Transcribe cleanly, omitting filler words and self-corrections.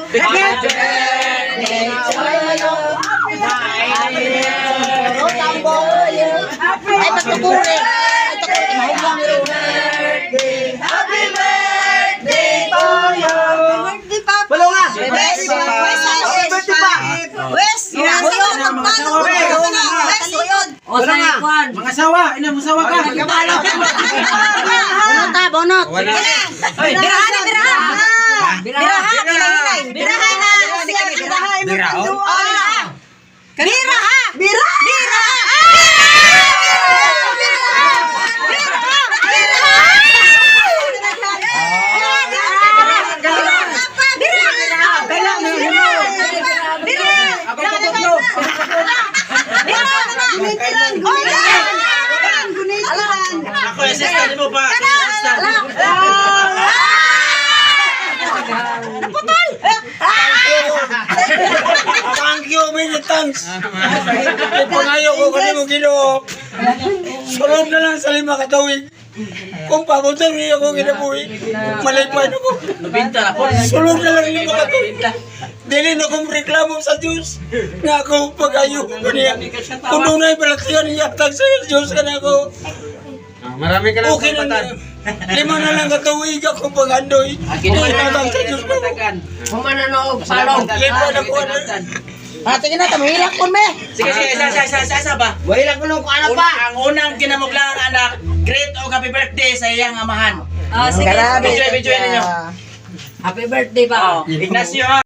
Happy birthday to you. Ay, pagtuturi. Happy birthday to you. Wala nga. Happy birthday pa. Wes. Wala nga. Mga sawa. Ina mo sawa ka. Bonot ha, bonot. Biraha. Ako, assistant mo pa. Thank you, many thanks. Pangayo ko kanimo Ginoo. Sulod na lang sa 5 katawig. Kung papunta niyo ako kinabuhi, malaypan ako. Sulod na lang 5 katawig. Dili na kong reklamo sa Diyos. Nga ako pag-ayo ko niya. Kung nunay balatiyan niya, tag sa Diyos ka na ako. Marami ka lang Okay na na. 5 na lang katawig ako pag-andoy. Tag sa Diyos ko. Humanano, palong. Lipan ako na. Tingin na, tamihilak po me. Sige, isa ba? Wahilak ko nung kung ano pa. Ang unang kinamuglang anak, great o happy birthday sa iyang amahan. Sige. Video ninyo. Happy birthday pa. Ignacio ha.